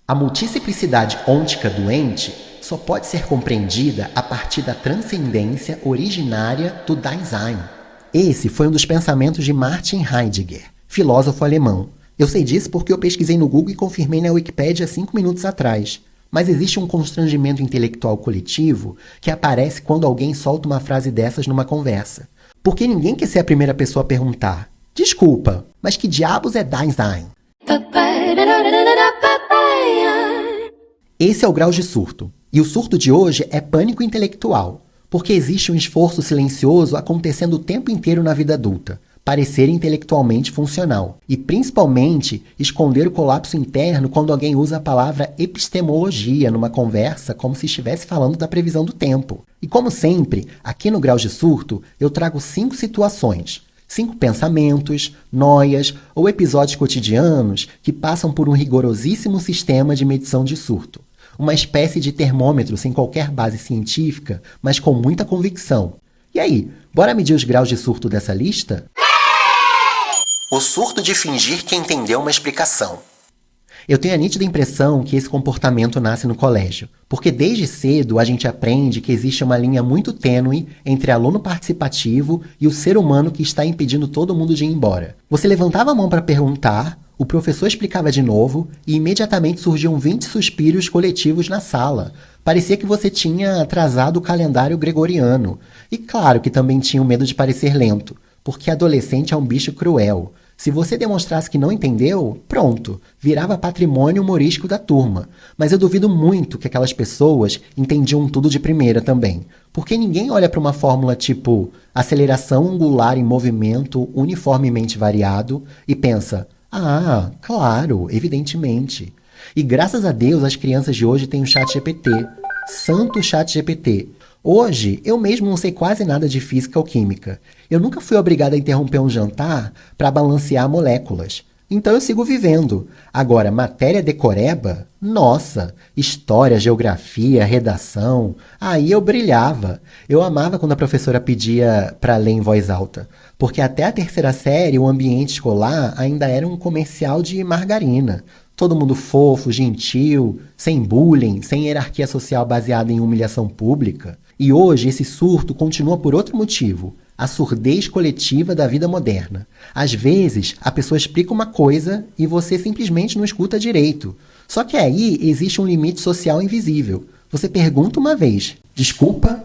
A multiplicidade ôntica doente só pode ser compreendida a partir da transcendência originária do Dasein. Esse foi um dos pensamentos de Martin Heidegger, filósofo alemão. Eu sei disso porque eu pesquisei no Google e confirmei na Wikipédia 5 minutos atrás. Mas existe um constrangimento intelectual coletivo que aparece quando alguém solta uma frase dessas numa conversa. Porque ninguém quer ser a primeira pessoa a perguntar: desculpa, mas que diabos é Dasein? Esse é o grau de surto. E o surto de hoje é pânico intelectual. Porque existe um esforço silencioso acontecendo o tempo inteiro na vida adulta. Parecer intelectualmente funcional. E, principalmente, esconder o colapso interno quando alguém usa a palavra epistemologia numa conversa como se estivesse falando da previsão do tempo. E, como sempre, aqui no Grau de Surto, eu trago 5 situações, 5 pensamentos, noias ou episódios cotidianos que passam por um rigorosíssimo sistema de medição de surto. Uma espécie de termômetro sem qualquer base científica, mas com muita convicção. E aí, bora medir os graus de surto dessa lista? O surto de fingir que entendeu uma explicação. Eu tenho a nítida impressão que esse comportamento nasce no colégio, porque desde cedo a gente aprende que existe uma linha muito tênue entre aluno participativo e o ser humano que está impedindo todo mundo de ir embora. Você levantava a mão para perguntar, o professor explicava de novo e imediatamente surgiam 20 suspiros coletivos na sala. Parecia que você tinha atrasado o calendário gregoriano. E claro que também tinha o medo de parecer lento, porque adolescente é um bicho cruel. Se você demonstrasse que não entendeu, pronto, virava patrimônio humorístico da turma. Mas eu duvido muito que aquelas pessoas entendiam tudo de primeira também. Porque ninguém olha para uma fórmula tipo aceleração angular em movimento uniformemente variado e pensa: ah, claro, evidentemente. E graças a Deus as crianças de hoje têm o ChatGPT. Santo ChatGPT. Hoje, eu mesmo não sei quase nada de física ou química. Eu nunca fui obrigado a interromper um jantar para balancear moléculas. Então eu sigo vivendo. Agora, matéria decoreba? Nossa! História, geografia, redação... Aí eu brilhava. Eu amava quando a professora pedia para ler em voz alta. Porque até a 3ª série, o ambiente escolar ainda era um comercial de margarina. Todo mundo fofo, gentil, sem bullying, sem hierarquia social baseada em humilhação pública. E hoje esse surto continua por outro motivo, a surdez coletiva da vida moderna. Às vezes, a pessoa explica uma coisa e você simplesmente não escuta direito. Só que aí existe um limite social invisível. Você pergunta uma vez, desculpa?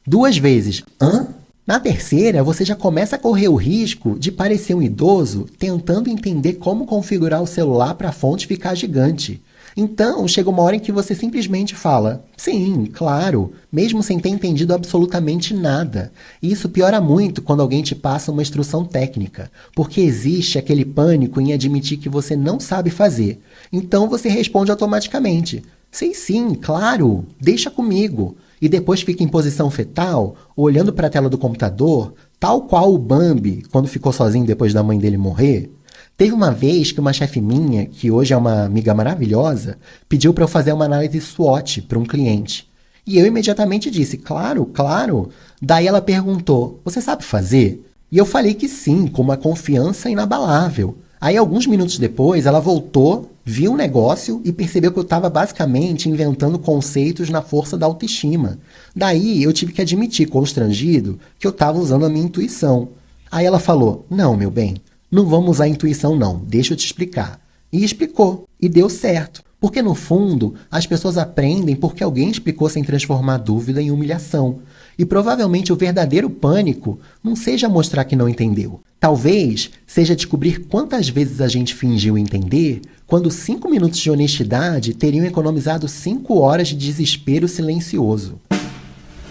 2 vezes, hã? Na 3ª, você já começa a correr o risco de parecer um idoso tentando entender como configurar o celular para a fonte ficar gigante. Então, chega uma hora em que você simplesmente fala, sim, claro, mesmo sem ter entendido absolutamente nada. E isso piora muito quando alguém te passa uma instrução técnica, porque existe aquele pânico em admitir que você não sabe fazer. Então você responde automaticamente, sei sim, claro, deixa comigo. E depois fica em posição fetal, olhando para a tela do computador, tal qual o Bambi, quando ficou sozinho depois da mãe dele morrer. Teve uma vez que uma chefe minha, que hoje é uma amiga maravilhosa, pediu para eu fazer uma análise SWOT para um cliente. E eu imediatamente disse, claro, claro. Daí ela perguntou, você sabe fazer? E eu falei que sim, com uma confiança inabalável. Aí, alguns minutos depois, ela voltou, viu o negócio e percebeu que eu estava basicamente inventando conceitos na força da autoestima. Daí, eu tive que admitir, constrangido, que eu estava usando a minha intuição. Aí ela falou, não, meu bem, não vamos usar a intuição não, deixa eu te explicar. E explicou, e deu certo. Porque, no fundo, as pessoas aprendem porque alguém explicou sem transformar dúvida em humilhação. E provavelmente o verdadeiro pânico não seja mostrar que não entendeu. Talvez seja descobrir quantas vezes a gente fingiu entender, quando 5 minutos de honestidade teriam economizado 5 horas de desespero silencioso.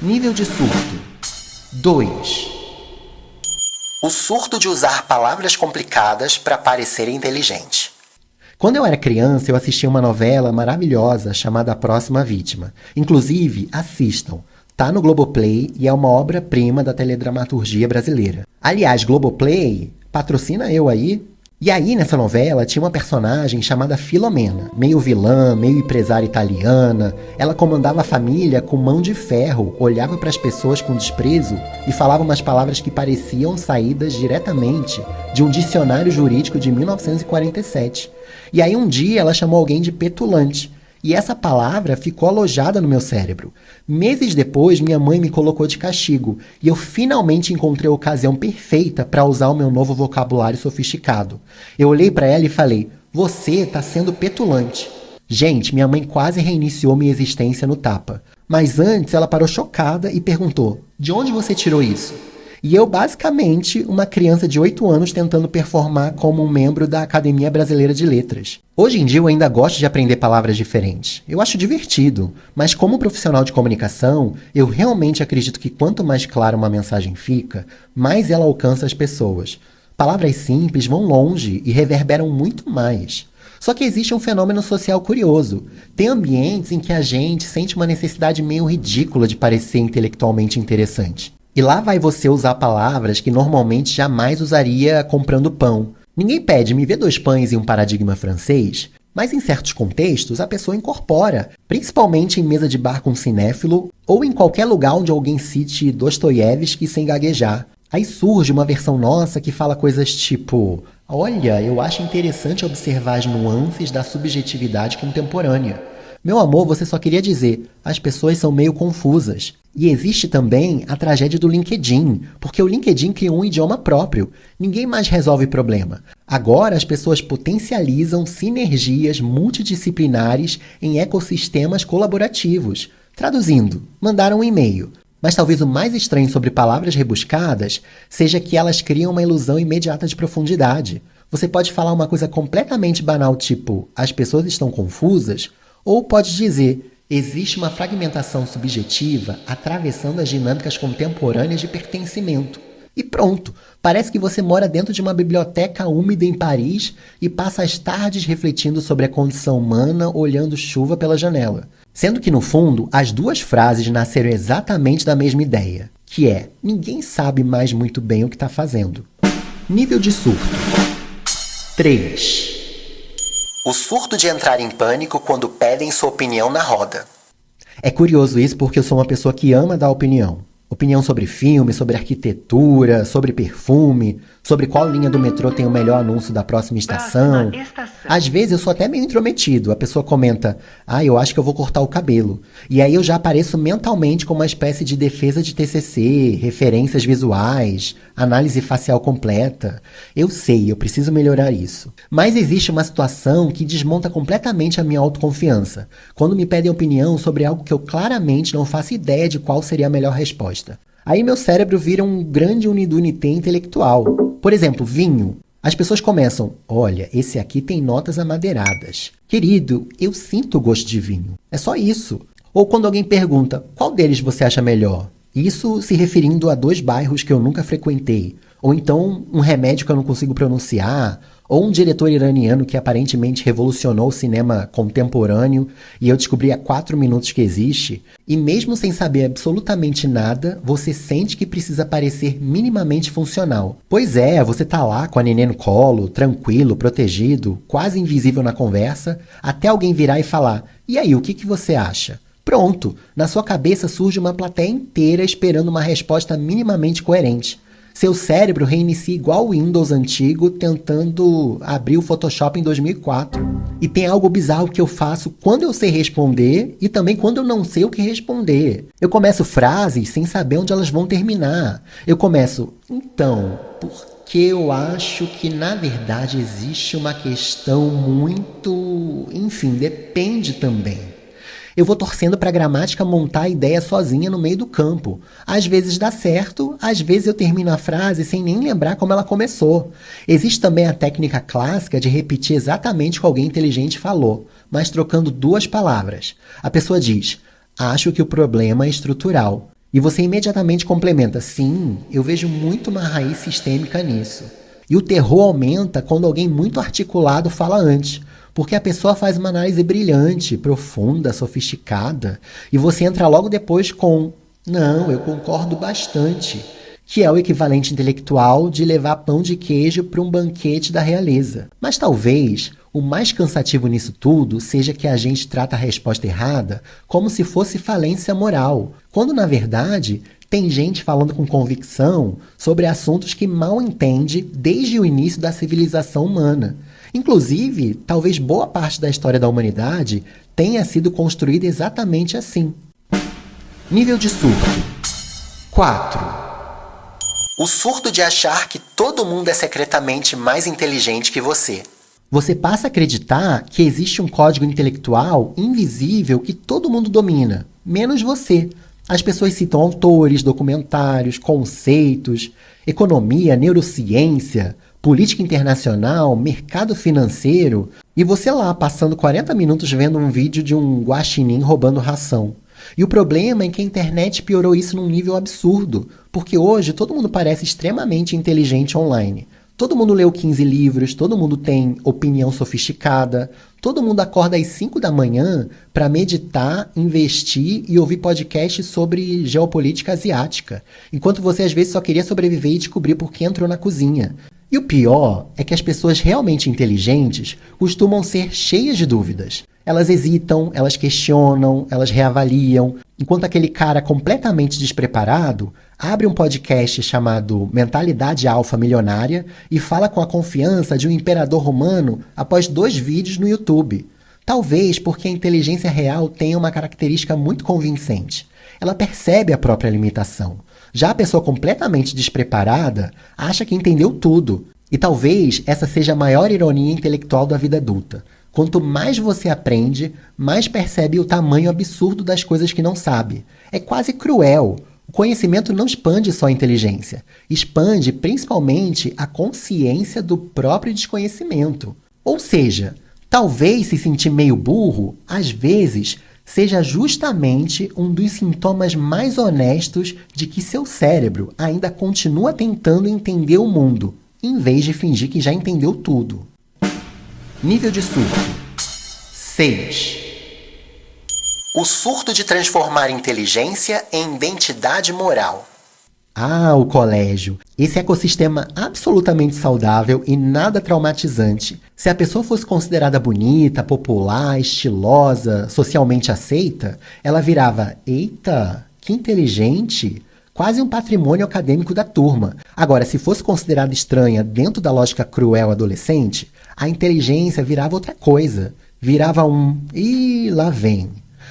Nível de surto. 2. O surto de usar palavras complicadas para parecer inteligente. Quando eu era criança, eu assistia uma novela maravilhosa chamada A Próxima Vítima. Inclusive, assistam. Tá no Globoplay e é uma obra-prima da teledramaturgia brasileira. Aliás, Globoplay, patrocina eu aí. E aí, nessa novela, tinha uma personagem chamada Filomena, meio vilã, meio empresária italiana. Ela comandava a família com mão de ferro, olhava para as pessoas com desprezo e falava umas palavras que pareciam saídas diretamente de um dicionário jurídico de 1947. E aí um dia ela chamou alguém de petulante. E essa palavra ficou alojada no meu cérebro. Meses depois, minha mãe me colocou de castigo. E eu finalmente encontrei a ocasião perfeita para usar o meu novo vocabulário sofisticado. Eu olhei para ela e falei, você está sendo petulante. Gente, minha mãe quase reiniciou minha existência no tapa. Mas antes ela parou chocada e perguntou, de onde você tirou isso? E eu, basicamente, uma criança de 8 anos tentando performar como um membro da Academia Brasileira de Letras. Hoje em dia eu ainda gosto de aprender palavras diferentes. Eu acho divertido, mas como profissional de comunicação, eu realmente acredito que quanto mais clara uma mensagem fica, mais ela alcança as pessoas. Palavras simples vão longe e reverberam muito mais. Só que existe um fenômeno social curioso. Tem ambientes em que a gente sente uma necessidade meio ridícula de parecer intelectualmente interessante. E lá vai você usar palavras que normalmente jamais usaria comprando pão. Ninguém pede, me vê 2 pães e um paradigma francês, mas em certos contextos a pessoa incorpora, principalmente em mesa de bar com cinéfilo ou em qualquer lugar onde alguém cite Dostoiévski sem gaguejar. Aí surge uma versão nossa que fala coisas tipo, olha, eu acho interessante observar as nuances da subjetividade contemporânea. Meu amor, você só queria dizer, as pessoas são meio confusas. E existe também a tragédia do LinkedIn, porque o LinkedIn criou um idioma próprio. Ninguém mais resolve problema. Agora as pessoas potencializam sinergias multidisciplinares em ecossistemas colaborativos. Traduzindo, mandaram um e-mail. Mas talvez o mais estranho sobre palavras rebuscadas seja que elas criam uma ilusão imediata de profundidade. Você pode falar uma coisa completamente banal, tipo, as pessoas estão confusas, ou pode dizer, existe uma fragmentação subjetiva atravessando as dinâmicas contemporâneas de pertencimento. E pronto, parece que você mora dentro de uma biblioteca úmida em Paris e passa as tardes refletindo sobre a condição humana olhando chuva pela janela. Sendo que, no fundo, as 2 frases nasceram exatamente da mesma ideia, que é, ninguém sabe mais muito bem o que está fazendo. Nível de surto. 3. O surto de entrar em pânico quando pedem sua opinião na roda. É curioso isso porque eu sou uma pessoa que ama dar opinião. Opinião sobre filme, sobre arquitetura, sobre perfume, sobre qual linha do metrô tem o melhor anúncio da próxima estação. Às vezes eu sou até meio intrometido. A pessoa comenta, eu acho que eu vou cortar o cabelo. E aí eu já apareço mentalmente com uma espécie de defesa de TCC, referências visuais, análise facial completa. Eu sei, eu preciso melhorar isso. Mas existe uma situação que desmonta completamente a minha autoconfiança. Quando me pedem opinião sobre algo que eu claramente não faço ideia de qual seria a melhor resposta. Aí meu cérebro vira um grande unidunité intelectual. Por exemplo, vinho. As pessoas começam, olha, esse aqui tem notas amadeiradas. Querido, eu sinto o gosto de vinho. É só isso. Ou quando alguém pergunta, qual deles você acha melhor? Isso se referindo a 2 bairros que eu nunca frequentei. Ou então um remédio que eu não consigo pronunciar. Ou um diretor iraniano que aparentemente revolucionou o cinema contemporâneo e eu descobri há 4 minutos que existe. E mesmo sem saber absolutamente nada, você sente que precisa parecer minimamente funcional. Pois é, você tá lá com a neném no colo, tranquilo, protegido, quase invisível na conversa, até alguém virar e falar, e aí, o que você acha? Pronto, na sua cabeça surge uma plateia inteira esperando uma resposta minimamente coerente. Seu cérebro reinicia igual o Windows antigo tentando abrir o Photoshop em 2004. E tem algo bizarro que eu faço quando eu sei responder e também quando eu não sei o que responder. Eu começo frases sem saber onde elas vão terminar. Eu começo, então, porque eu acho que na verdade existe uma questão muito... Enfim, depende também. Eu vou torcendo para a gramática montar a ideia sozinha no meio do campo. Às vezes dá certo, às vezes eu termino a frase sem nem lembrar como ela começou. Existe também a técnica clássica de repetir exatamente o que alguém inteligente falou, mas trocando 2 palavras. A pessoa diz, acho que o problema é estrutural. E você imediatamente complementa, sim, eu vejo muito uma raiz sistêmica nisso. E o terror aumenta quando alguém muito articulado fala antes. Porque a pessoa faz uma análise brilhante, profunda, sofisticada, e você entra logo depois com não, eu concordo bastante, que é o equivalente intelectual de levar pão de queijo para um banquete da realeza. Mas talvez o mais cansativo nisso tudo seja que a gente trata a resposta errada como se fosse falência moral, quando na verdade tem gente falando com convicção sobre assuntos que mal entende desde o início da civilização humana. Inclusive, talvez boa parte da história da humanidade tenha sido construída exatamente assim. Nível de surto. 4. O surto de achar que todo mundo é secretamente mais inteligente que você. Você passa a acreditar que existe um código intelectual invisível que todo mundo domina, menos você. As pessoas citam autores, documentários, conceitos, economia, neurociência, política internacional, mercado financeiro, e você lá passando 40 minutos vendo um vídeo de um guaxinim roubando ração. E o problema é que a internet piorou isso num nível absurdo, porque hoje todo mundo parece extremamente inteligente online. Todo mundo leu 15 livros, todo mundo tem opinião sofisticada, todo mundo acorda às 5 da manhã para meditar, investir e ouvir podcasts sobre geopolítica asiática, enquanto você às vezes só queria sobreviver e descobrir por que entrou na cozinha. E o pior é que as pessoas realmente inteligentes costumam ser cheias de dúvidas. Elas hesitam, elas questionam, elas reavaliam, enquanto aquele cara completamente despreparado abre um podcast chamado Mentalidade Alfa Milionária e fala com a confiança de um imperador romano após 2 vídeos no YouTube. Talvez porque a inteligência real tenha uma característica muito convincente. Ela percebe a própria limitação. Já a pessoa completamente despreparada acha que entendeu tudo. E talvez essa seja a maior ironia intelectual da vida adulta. Quanto mais você aprende, mais percebe o tamanho absurdo das coisas que não sabe. É quase cruel. O conhecimento não expande só a inteligência, expande principalmente a consciência do próprio desconhecimento. Ou seja, talvez se sentir meio burro, às vezes, seja justamente um dos sintomas mais honestos de que seu cérebro ainda continua tentando entender o mundo, em vez de fingir que já entendeu tudo. Nível de surto. 6. O surto de transformar inteligência em identidade moral. Ah, o colégio. Esse ecossistema absolutamente saudável e nada traumatizante. Se a pessoa fosse considerada bonita, popular, estilosa, socialmente aceita, ela virava, eita, que inteligente, quase um patrimônio acadêmico da turma. Agora, se fosse considerada estranha dentro da lógica cruel adolescente, a inteligência virava outra coisa. Virava ih, lá vem.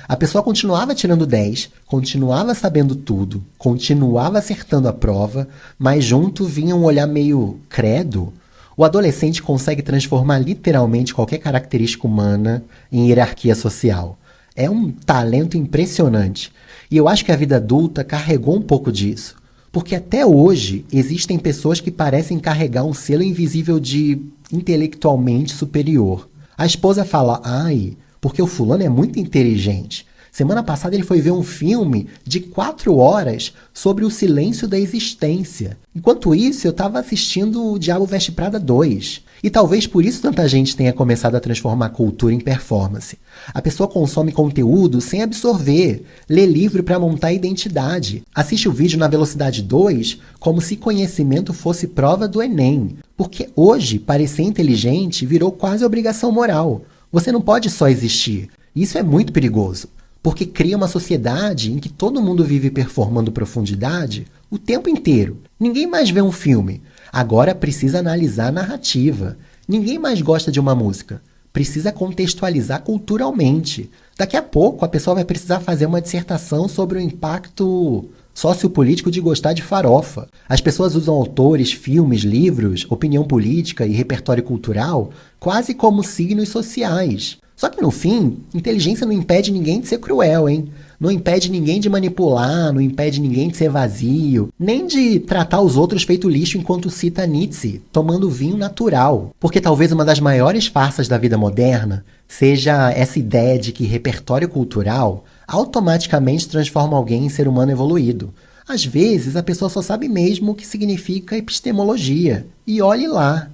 A pessoa continuava tirando 10, continuava sabendo tudo, continuava acertando a prova, mas junto vinha um olhar meio credo. O adolescente consegue transformar literalmente qualquer característica humana em hierarquia social. É um talento impressionante. E eu acho que a vida adulta carregou um pouco disso. Porque até hoje existem pessoas que parecem carregar um selo invisível de intelectualmente superior. A esposa fala, ai, porque o fulano é muito inteligente. Semana passada ele foi ver um filme de 4 horas sobre o silêncio da existência. Enquanto isso, eu estava assistindo O Diabo Veste Prada 2. E talvez por isso tanta gente tenha começado a transformar a cultura em performance. A pessoa consome conteúdo sem absorver, lê livro para montar identidade, assiste o vídeo na velocidade 2 como se conhecimento fosse prova do Enem. Porque hoje, parecer inteligente virou quase obrigação moral. Você não pode só existir. Isso é muito perigoso, porque cria uma sociedade em que todo mundo vive performando profundidade o tempo inteiro. Ninguém mais vê um filme. Agora precisa analisar a narrativa. Ninguém mais gosta de uma música. Precisa contextualizar culturalmente. Daqui a pouco a pessoa vai precisar fazer uma dissertação sobre o impacto sociopolítico de gostar de farofa. As pessoas usam autores, filmes, livros, opinião política e repertório cultural quase como signos sociais. Só que no fim, inteligência não impede ninguém de ser cruel, hein? Não impede ninguém de manipular, não impede ninguém de ser vazio, nem de tratar os outros feito lixo enquanto cita Nietzsche, tomando vinho natural. Porque talvez uma das maiores farsas da vida moderna seja essa ideia de que repertório cultural automaticamente transforma alguém em ser humano evoluído. Às vezes, a pessoa só sabe mesmo o que significa epistemologia. E olhe lá.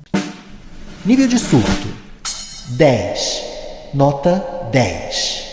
Nível de surto. 10. Nota 10.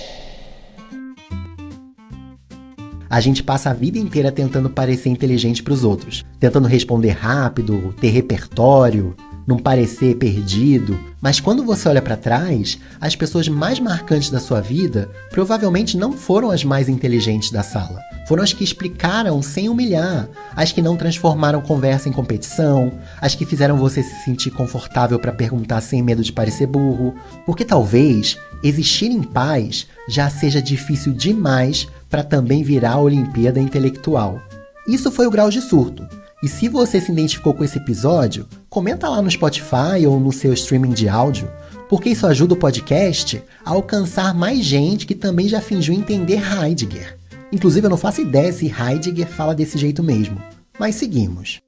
A gente passa a vida inteira tentando parecer inteligente para os outros, tentando responder rápido, ter repertório, não parecer perdido. Mas quando você olha para trás, as pessoas mais marcantes da sua vida provavelmente não foram as mais inteligentes da sala. foram as que explicaram sem humilhar, as que não transformaram conversa em competição, as que fizeram você se sentir confortável para perguntar sem medo de parecer burro, porque talvez existir em paz já seja difícil demais para também virar a Olimpíada Intelectual. Isso foi o Grau de Surto. E se você se identificou com esse episódio, comenta lá no Spotify ou no seu streaming de áudio, porque isso ajuda o podcast a alcançar mais gente que também já fingiu entender Heidegger. Inclusive, eu não faço ideia se Heidegger fala desse jeito mesmo. Mas seguimos.